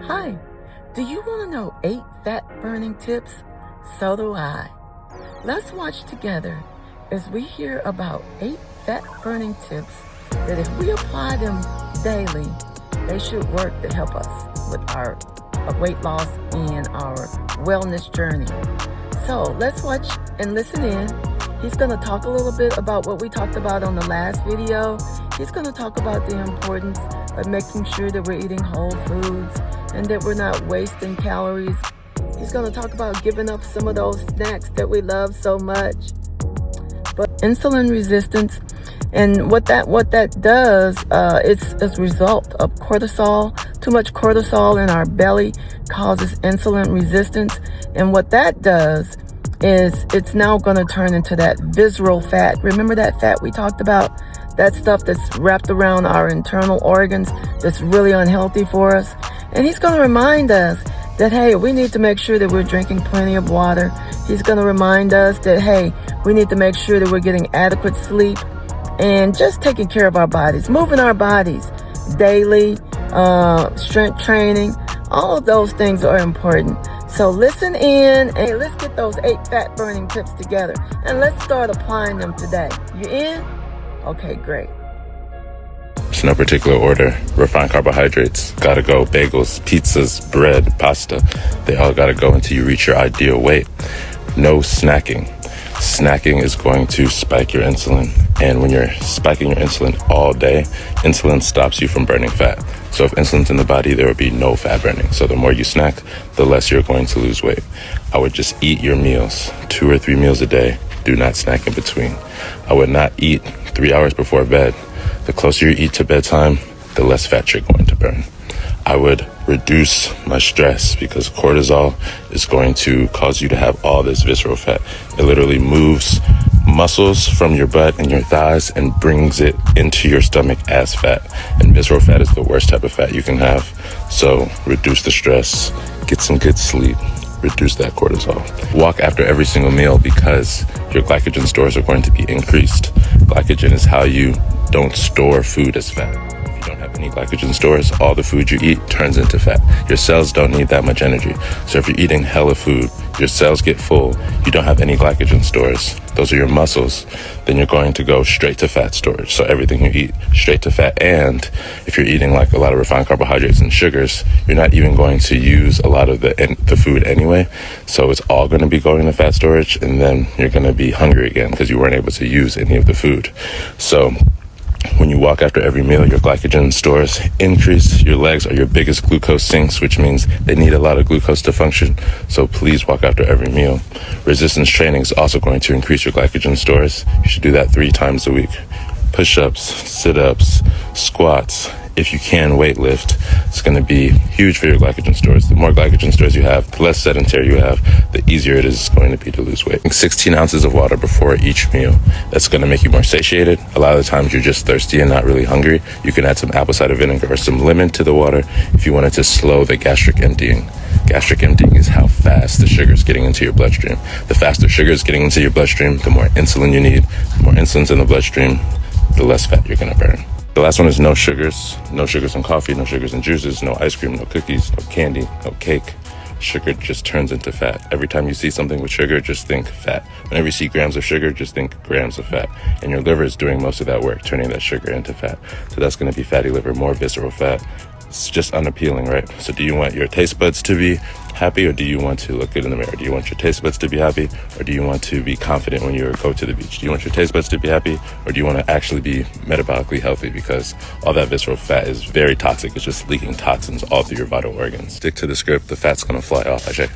Hi, do you want to know 8 fat burning tips? So do I. Let's watch together as we hear about 8 fat burning tips that if we apply them daily, they should work to help us with our weight loss and our wellness journey. So let's watch and listen in. He's going to talk a little bit about what we talked about on the last video. He's going to talk about the importance of making sure that we're eating whole foods and that we're not wasting calories. He's going to talk about giving up some of those snacks that we love so much. But insulin resistance and what that does, it's as a result of cortisol. Too much cortisol in our belly causes insulin resistance. And what that does is it's now going to turn into that visceral fat. Remember that fat we talked about? That stuff that's wrapped around our internal organs that's really unhealthy for us. And he's going to remind us that, hey, we need to make sure that we're drinking plenty of water. He's going to remind us that, hey, we need to make sure that we're getting adequate sleep and just taking care of our bodies, moving our bodies daily, strength training. All of those things are important. So listen in and let's get those 8 fat burning tips together and let's start applying them today. You in? Okay, great. It's no particular order. Refined carbohydrates gotta go. Bagels, pizzas, bread, pasta, they all gotta go until you reach your ideal weight. No snacking. Snacking is going to spike your insulin, and when you're spiking your insulin all day, insulin stops you from burning fat. So if insulin's in the body, there will be no fat burning. So the more you snack, the less you're going to lose weight. I would just eat your meals, 2 or 3 meals a day. Do not snack in between. I would not eat 3 hours before bed. The closer you eat to bedtime, the less fat you're going to burn. I would reduce my stress because cortisol is going to cause you to have all this visceral fat. It literally moves muscles from your butt and your thighs and brings it into your stomach as fat. And visceral fat is the worst type of fat you can have. So reduce the stress, get some good sleep, reduce that cortisol. Walk after every single meal because your glycogen stores are going to be increased. Glycogen is how you don't store food as fat. If you don't have any glycogen stores, all the food you eat turns into fat. Your cells don't need that much energy. So if you're eating hella food, your cells get full, you don't have any glycogen stores. Those are your muscles. Then you're going to go straight to fat storage. So everything you eat, straight to fat. And if you're eating like a lot of refined carbohydrates and sugars, you're not even going to use a lot of the food anyway. So it's all going to be going to fat storage, and then you're going to be hungry again because you weren't able to use any of the food. So when you walk after every meal, your glycogen stores increase. Your legs are your biggest glucose sinks, which means they need a lot of glucose to function. So please walk after every meal. Resistance training is also going to increase your glycogen stores. You should do that 3 times a week. Push-ups, sit-ups, squats. If you can weightlift, it's going to be huge for your glycogen stores. The more glycogen stores you have, the less sedentary you have, the easier it is going to be to lose weight. 16 ounces of water before each meal. That's going to make you more satiated. A lot of the times you're just thirsty and not really hungry. You can add some apple cider vinegar or some lemon to the water if you wanted to slow the gastric emptying. Gastric emptying is how fast the sugar is getting into your bloodstream. The faster sugar is getting into your bloodstream, the more insulin you need. The more insulin's in the bloodstream, the less fat you're going to burn. The last one is no sugars. No sugars in coffee, no sugars in juices, no ice cream, no cookies, no candy, no cake. Sugar just turns into fat. Every time you see something with sugar, just think fat. Whenever you see grams of sugar, just think grams of fat. And your liver is doing most of that work, turning that sugar into fat. So that's going to be fatty liver, more visceral fat. It's just unappealing, right? So do you want your taste buds to be happy, or do you want to look good in the mirror? Do you want your taste buds to be happy, or do you want to be confident when you go to the beach? Do you want your taste buds to be happy, or do you want to actually be metabolically healthy? Because all that visceral fat is very toxic. It's just leaking toxins all through your vital organs. Stick to the script. The fat's going to fly off, Ajay.